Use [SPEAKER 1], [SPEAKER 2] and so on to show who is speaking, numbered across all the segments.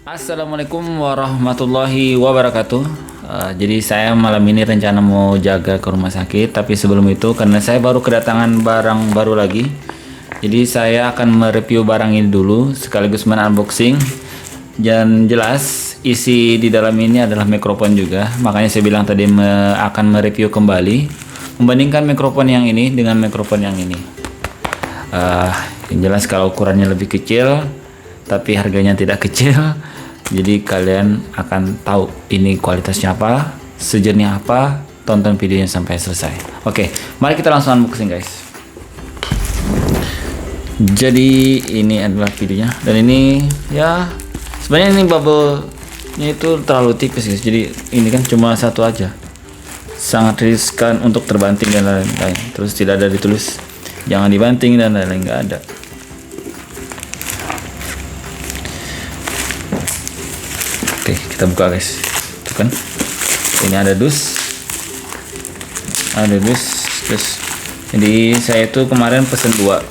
[SPEAKER 1] Assalamualaikum warahmatullahi wabarakatuh. Jadi saya malam ini rencana mau jaga ke rumah sakit, tapi sebelum itu karena saya baru kedatangan barang baru lagi, jadi saya akan mereview barang ini dulu sekaligus unboxing. Dan jelas isi di dalam ini adalah mikrofon juga, makanya saya bilang tadi akan mereview kembali, membandingkan mikrofon yang ini dengan mikrofon yang ini. Yang jelas kalau ukurannya lebih kecil, tapi harganya tidak kecil. Jadi kalian akan tahu ini kualitasnya apa, sejernih apa. Tonton videonya sampai selesai. Oke, mari kita langsung unboxing guys. Jadi ini adalah videonya, dan ini ya sebenarnya ini bubble-nya itu terlalu tipis guys. Jadi ini kan cuma satu aja, sangat riskan untuk terbanting dan lain-lain. Terus tidak ada ditulis jangan dibanting dan lain-lain, nggak ada. Oke, kita buka guys. Tuh kan, ini ada dus, terus. Jadi saya itu kemarin pesen dua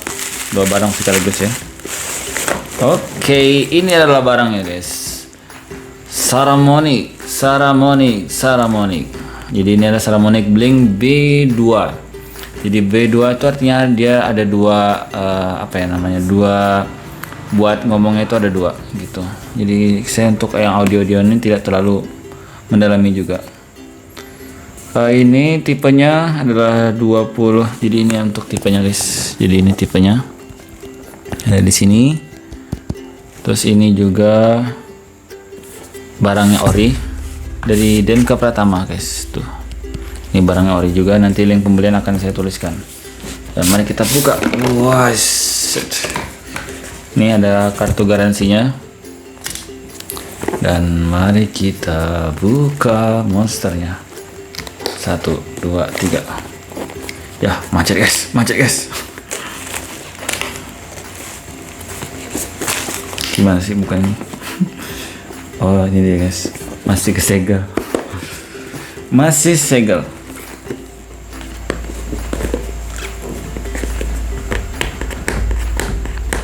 [SPEAKER 1] barang sekaligus ya. Oke, ini adalah barangnya guys. Saramonic. Jadi ini ada Saramonic Blink B2. Jadi B2 itu artinya dia ada dua dua, buat ngomongnya itu ada dua gitu. Jadi saya untuk yang audio ini tidak terlalu mendalami juga. Ini tipenya adalah 20. Jadi ini untuk tipenya guys. Jadi ini tipenya ada di sini. Terus ini juga barangnya ori dari Denka Pratama guys. Tuh, ini barangnya ori juga. Nanti link pembelian akan saya tuliskan. Dan mari kita buka. Wah, ini ada kartu garansinya. Dan mari kita buka monsternya. 1, 2, 3. Ya, macet guys. Gimana sih bukanya? Oh, ini dia guys. Masih segel.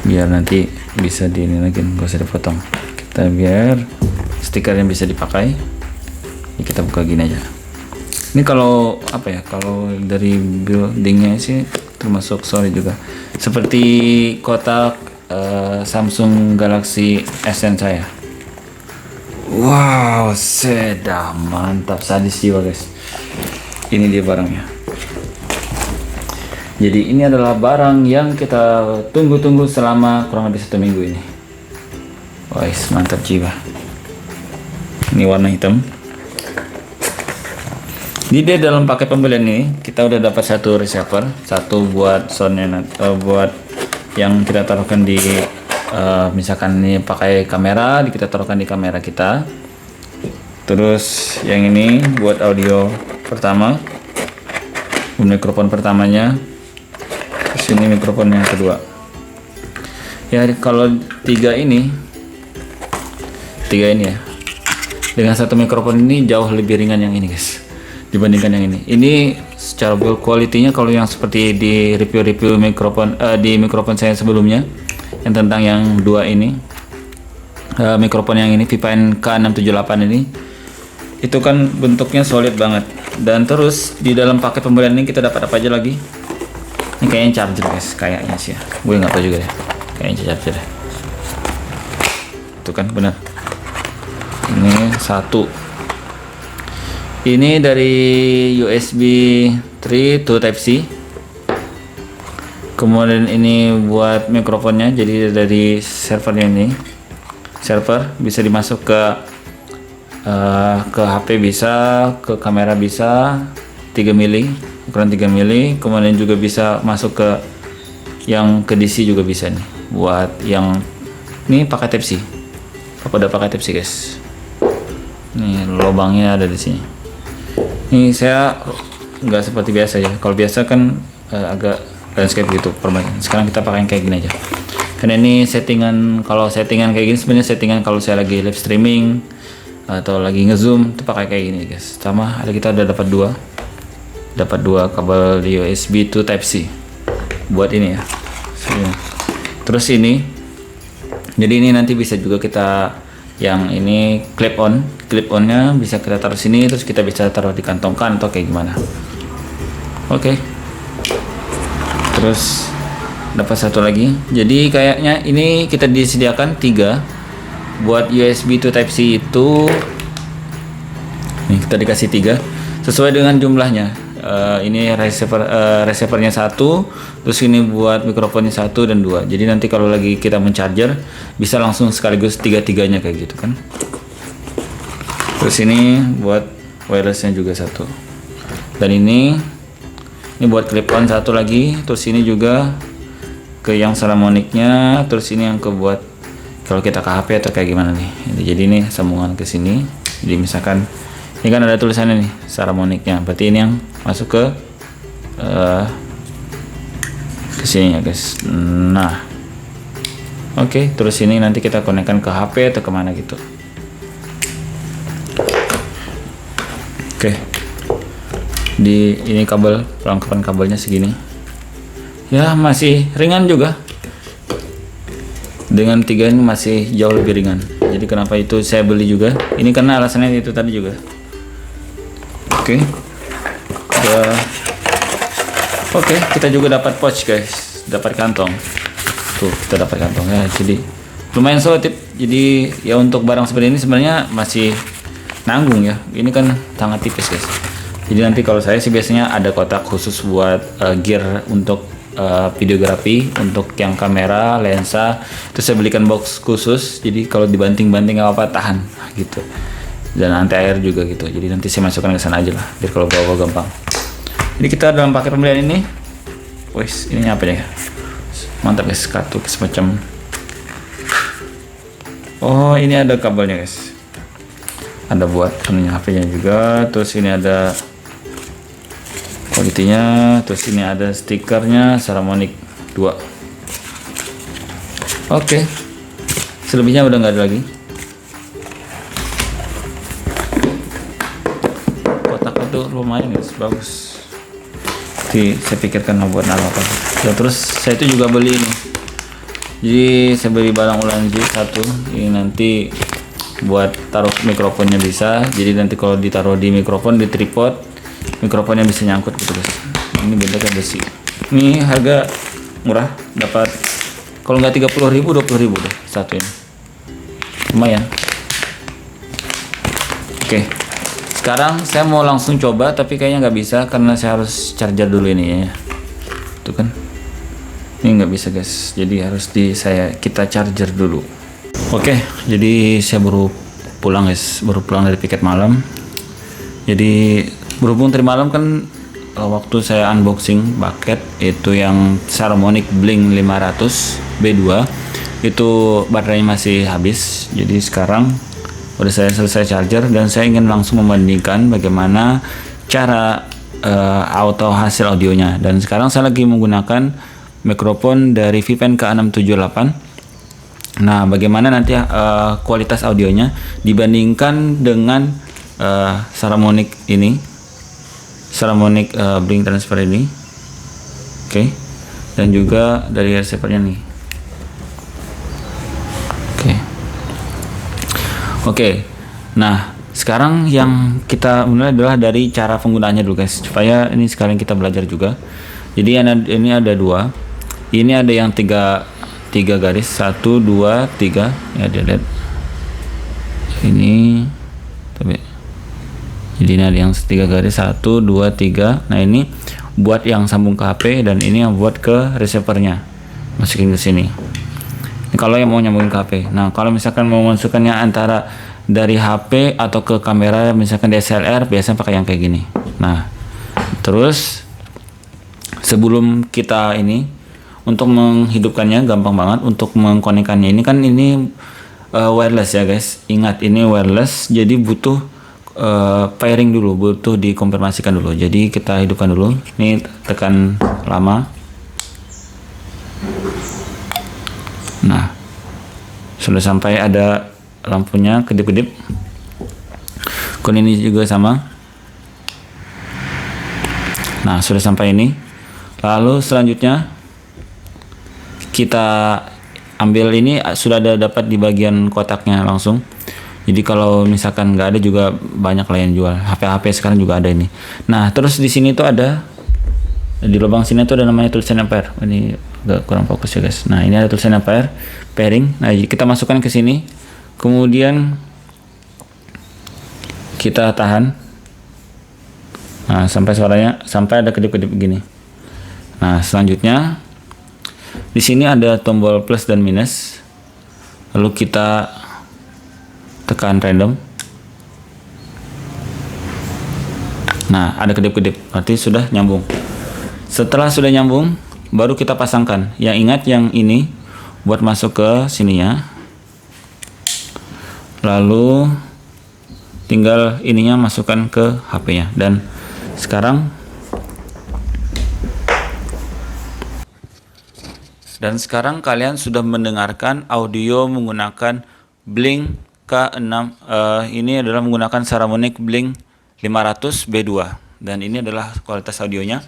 [SPEAKER 1] Biar nanti bisa di ini lagi, nggak usah dipotong. Kita biar stikernya bisa dipakai. Ini kita buka gini aja. Ini kalau kalau dari buildingnya sih termasuk sorry juga, seperti kotak Samsung Galaxy S10 saya. Wow, sedap, mantap, sadis jiwa guys. Ini dia barangnya. Jadi ini adalah barang yang kita tunggu-tunggu selama kurang lebih 1 minggu ini. Wah, mantap jiwa. Ini warna hitam. Di dalam paket pembelian ini kita udah dapat satu receiver, satu buat soundnya, buat yang kita taruhkan di misalkan ini pakai kamera, kita taruhkan di kamera kita. Terus yang ini buat audio pertama, mikrofon pertamanya. Terus ini mikrofon yang kedua. Ya, kalau tiga ini ya, dengan satu mikrofon ini jauh lebih ringan yang ini guys dibandingkan yang ini. Ini secara build quality-nya kalau yang seperti di review mikrofon di mikrofon saya sebelumnya yang tentang yang dua ini, mikrofon yang ini Vipine K678 ini, itu kan bentuknya solid banget. Dan terus di dalam paket pembelian ini kita dapat apa aja lagi? Ini kayaknya charger guys, kayaknya sih ya, gue nggak tahu juga deh, kayaknya charger deh. Itu kan benar. Ini satu. Ini dari USB 3 to Type C. Kemudian ini buat mikrofonnya, jadi dari servernya ini. Server bisa dimasuk ke HP bisa, ke kamera bisa, 3 mili, ukuran 3 mili. Kemudian juga bisa masuk ke yang ke DC juga bisa nih. Buat yang ini pakai Type C. Apa udah pakai Type C guys? Nih lubangnya ada di sini. Ini saya nggak seperti biasa ya. Kalau biasa kan agak landscape gitu perbaikan. Sekarang kita pakai yang kayak gini aja. Karena ini settingan, kalau settingan kayak gini sebenarnya settingan kalau saya lagi live streaming atau lagi ngezoom itu pakai kayak gini guys. Sama ada kita udah dapat dua kabel USB to Type C buat ini ya. Terus ini, jadi ini nanti bisa juga kita Yang ini clip onnya bisa kita taruh sini, terus kita bisa taruh di kantong kan atau kayak gimana. Oke. Terus dapat satu lagi. Jadi kayaknya ini kita disediakan 3 buat USB to Type C itu. Nih kita dikasih 3 sesuai dengan jumlahnya. Ini receivernya 1, terus ini buat mikrofonnya 1 dan 2. Jadi nanti kalau lagi kita mencharger bisa langsung sekaligus 3-3-nya kayak gitu kan. Terus ini buat wirelessnya juga 1. Dan ini buat clip on 1 lagi. Terus ini juga ke yang Saramonic-nya. Terus ini yang ke buat kalau kita ke HP atau kayak gimana nih. Jadi ini sambungan ke sini. Jadi misalkan ini kan ada tulisannya nih Saramonic-nya, berarti ini yang masuk ke sini ya guys. Nah, oke, terus ini nanti kita konekkan ke HP atau kemana gitu. Oke, di ini kabel, perlengkapan kabelnya segini. Ya masih ringan juga. Dengan 3 ini masih jauh lebih ringan. Jadi kenapa itu saya beli juga? Ini karena alasannya itu tadi juga. Oke. Oke, kita juga dapat pouch guys, dapat kantong. Tuh, kita dapat kantong ya. Jadi lumayan solid. Jadi ya untuk barang seperti ini sebenarnya masih nanggung ya. Ini kan sangat tipis guys. Jadi nanti kalau saya sih biasanya ada kotak khusus buat gear untuk videografi, untuk yang kamera, lensa. Terus saya belikan box khusus. Jadi kalau dibanting-banting nggak apa-apa, tahan gitu. Dan anti air juga gitu. Jadi nanti saya masukkan ke sana aja lah, biar kalau bawa gampang. Jadi kita dalam paket pembelian ini, wes ini apa ya? Mantap guys, kartu semacam. Oh ini ada kabelnya guys. Ada buat ininya HP-nya juga. Terus ini ada quality-nya. Terus ini ada stikernya Saramonic 2. Oke. Selebihnya udah nggak ada lagi. Itu lumayan guys, bagus. Jadi saya pikirkan mau buat apa. Ya, terus saya itu juga beli ini. Jadi saya beli barang Ulanzi 1. Ini nanti buat taruh mikrofonnya bisa. Jadi nanti kalau ditaruh di mikrofon di tripod, mikrofonnya bisa nyangkut gitu guys. Ini bentuknya besi. Ini harga murah, dapat kalau nggak 30.000 20.000 deh satu ini. Lumayan. Oke. Sekarang saya mau langsung coba, tapi kayaknya nggak bisa karena saya harus charger dulu ini ya. Tuh kan, ini nggak bisa guys. Jadi harus kita charger dulu. Oke, jadi saya baru pulang guys, baru pulang dari piket malam. Jadi berhubung tadi malam kan waktu saya unboxing paket itu yang Saramonic Blink 500 B2 itu baterainya masih habis. Jadi sekarang udah saya selesai charger dan saya ingin langsung membandingkan bagaimana cara auto hasil audionya. Dan sekarang saya lagi menggunakan mikrofon dari Vipen K678. Nah, bagaimana nanti kualitas audionya dibandingkan dengan Saramonic ini, Saramonic Blink transfer ini. Oke. Dan juga dari receivernya nih. Oke, nah sekarang yang kita mulai adalah dari cara penggunaannya dulu guys, supaya ini sekarang kita belajar juga. Jadi ini ada 2, ini ada yang tiga garis, 1, 2, 3 ya, dilihat ini. Jadi ini ada yang 3 garis, 1, 2, 3. Nah ini buat yang sambung ke HP dan ini yang buat ke receivernya, masukin ke sini. Kalau yang mau nyambungin ke HP. Nah, kalau misalkan mau masukkannya antara dari HP atau ke kamera, misalkan DSLR, biasanya pakai yang kayak gini. Nah, terus sebelum kita ini untuk menghidupkannya gampang banget, untuk mengkonekkannya ini kan ini wireless ya guys. Ingat ini wireless, jadi butuh pairing dulu, butuh dikonfirmasikan dulu. Jadi kita hidupkan dulu. Ini tekan lama. Nah, sudah sampai ada lampunya kedip-kedip. Kon ini juga sama. Nah, sudah sampai ini. Lalu selanjutnya kita ambil ini sudah ada dapat di bagian kotaknya langsung. Jadi kalau misalkan nggak ada juga banyak lah yang jual. HP sekarang juga ada ini. Nah, terus di sini tuh ada di lubang sini tuh ada namanya tulisan ampere. Ini agak kurang fokus ya guys. Nah, ini ada tulisan ampere, pairing. Nah, kita masukkan ke sini. Kemudian kita tahan. Nah, sampai ada kedip-kedip begini. Nah, selanjutnya di sini ada tombol plus dan minus. Lalu kita tekan random. Nah, ada kedip-kedip, berarti sudah nyambung. Setelah sudah nyambung, baru kita pasangkan. Yang ingat yang ini buat masuk ke sininya. Lalu tinggal ininya masukkan ke HP-nya. Dan sekarang kalian sudah mendengarkan audio menggunakan Blink K6. Ini adalah menggunakan Saramonic Blink 500 B2, dan ini adalah kualitas audionya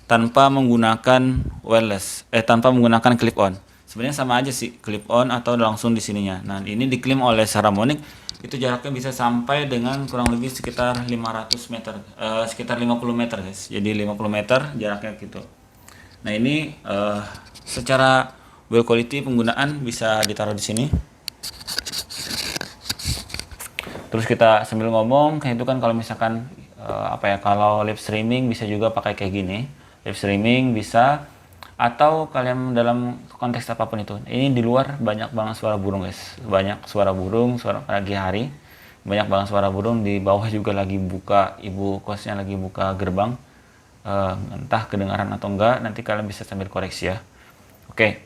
[SPEAKER 1] tanpa menggunakan wireless, tanpa menggunakan clip on. Sebenarnya sama aja sih, clip on atau langsung di sininya. Nah, ini diklaim oleh Saramonic itu jaraknya bisa sampai dengan kurang lebih sekitar 500 meter, sekitar 50 meter guys. Jadi 50 meter jaraknya gitu. Nah, ini secara build quality penggunaan bisa ditaruh di sini. Terus kita sambil ngomong, kayak itu kan kalau misalkan kalau live streaming bisa juga pakai kayak gini. Live streaming bisa, atau kalian dalam konteks apapun itu. Ini di luar banyak banget suara burung guys. Banyak suara burung, suara pagi hari. Banyak banget suara burung. Di bawah juga lagi buka, ibu kosnya lagi buka gerbang. Entah kedengaran atau enggak, nanti kalian bisa sambil koreksi ya. Oke.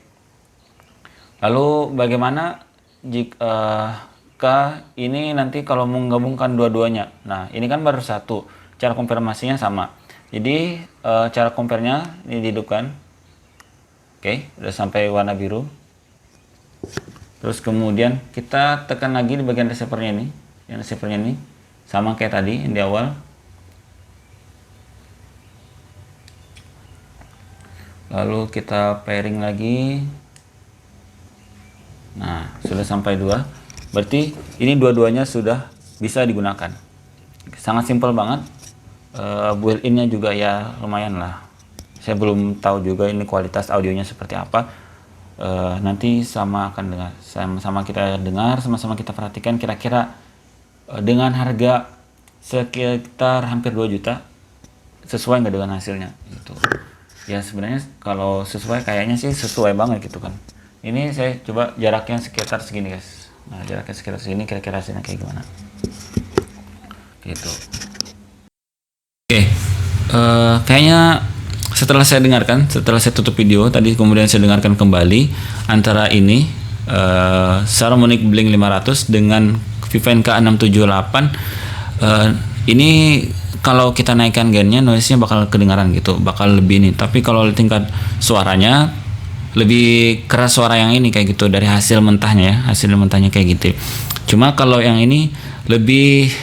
[SPEAKER 1] Lalu bagaimana jika ini nanti kalau menggabungkan dua-duanya? Nah, ini kan baru satu, cara konfirmasinya sama. Jadi cara compare-nya ini dihidupkan. Oke, udah sampai warna biru. Terus kemudian kita tekan lagi di bagian receiver-nya ini. Yang receiver-nya ini sama kayak tadi yang di awal. Lalu kita pairing lagi. Nah, sudah sampai 2. Berarti ini dua-duanya sudah bisa digunakan. Sangat simpel banget. Built-innya juga ya lumayan lah. Saya belum tahu juga ini kualitas audionya seperti apa. Nanti sama kita dengar, sama-sama kita perhatikan kira-kira dengan harga sekitar hampir 2 juta sesuai nggak dengan hasilnya gitu. Ya sebenarnya kalau sesuai kayaknya sih sesuai banget gitu kan. Ini saya coba jaraknya sekitar segini guys. Nah, jaraknya sekitar segini, kira-kira hasilnya kayak gimana gitu. Oke, kayaknya setelah saya tutup video tadi, kemudian saya dengarkan kembali antara ini Saramonic Blink 500 dengan Viven K678. Ini kalau kita naikkan gainnya, noise-nya bakal kedengaran gitu, bakal lebih nih. Tapi kalau tingkat suaranya lebih keras suara yang ini kayak gitu dari hasil mentahnya kayak gitu. Cuma kalau yang ini lebih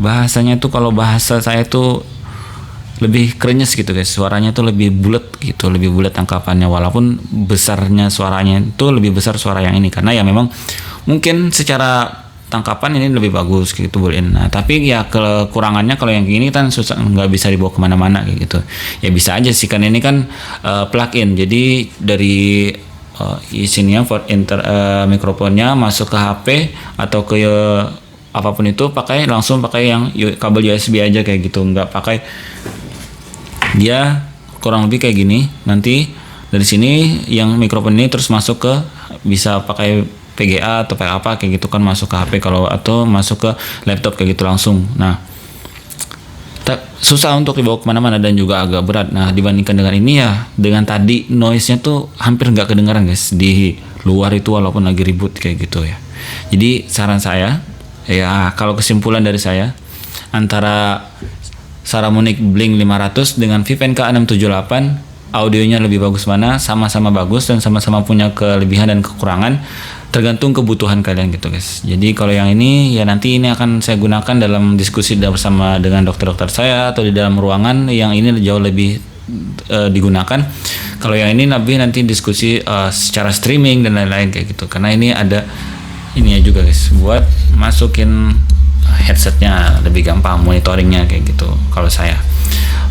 [SPEAKER 1] bahasanya tuh, kalau bahasa saya tuh lebih krenyes gitu guys, suaranya tuh lebih bulat gitu, lebih bulat tangkapannya, walaupun besarnya suaranya itu lebih besar suara yang ini karena ya memang mungkin secara tangkapan ini lebih bagus gitu built-in. Nah, tapi ya kekurangannya kalau yang gini kan susah, nggak bisa dibawa kemana-mana kayak gitu. Ya bisa aja sih kan ini kan plug-in, jadi dari isinya mikrofonnya masuk ke HP atau ke apapun itu langsung pakai yang kabel USB aja kayak gitu, nggak pakai. Dia kurang lebih kayak gini. Nanti dari sini yang mikrofon ini terus masuk ke, bisa pakai VGA atau pakai apa kayak gitu kan, masuk ke HP atau masuk ke laptop kayak gitu langsung. Nah, susah untuk dibawa kemana-mana dan juga agak berat. Nah, dibandingkan dengan ini ya, dengan tadi noise-nya tuh hampir nggak kedengaran guys di luar itu walaupun lagi ribut kayak gitu ya. Jadi saran saya ya, kalau kesimpulan dari saya, antara Saramonic Blink 500 dengan Viven K678, audionya lebih bagus mana? Sama-sama bagus dan sama-sama punya kelebihan dan kekurangan, tergantung kebutuhan kalian gitu guys. Jadi kalau yang ini ya nanti ini akan saya gunakan dalam diskusi bersama dengan dokter-dokter saya atau di dalam ruangan yang ini jauh lebih digunakan. Kalau yang ini lebih nanti diskusi secara streaming dan lain-lain kayak gitu. Karena ini ada ininya juga guys, buat masukin headsetnya lebih gampang, monitoringnya kayak gitu kalau saya.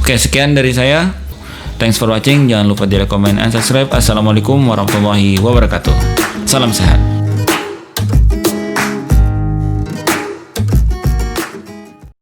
[SPEAKER 1] Oke, sekian dari saya. Thanks for watching. Jangan lupa di like, comment, and subscribe. Assalamualaikum warahmatullahi wabarakatuh. Salam sehat.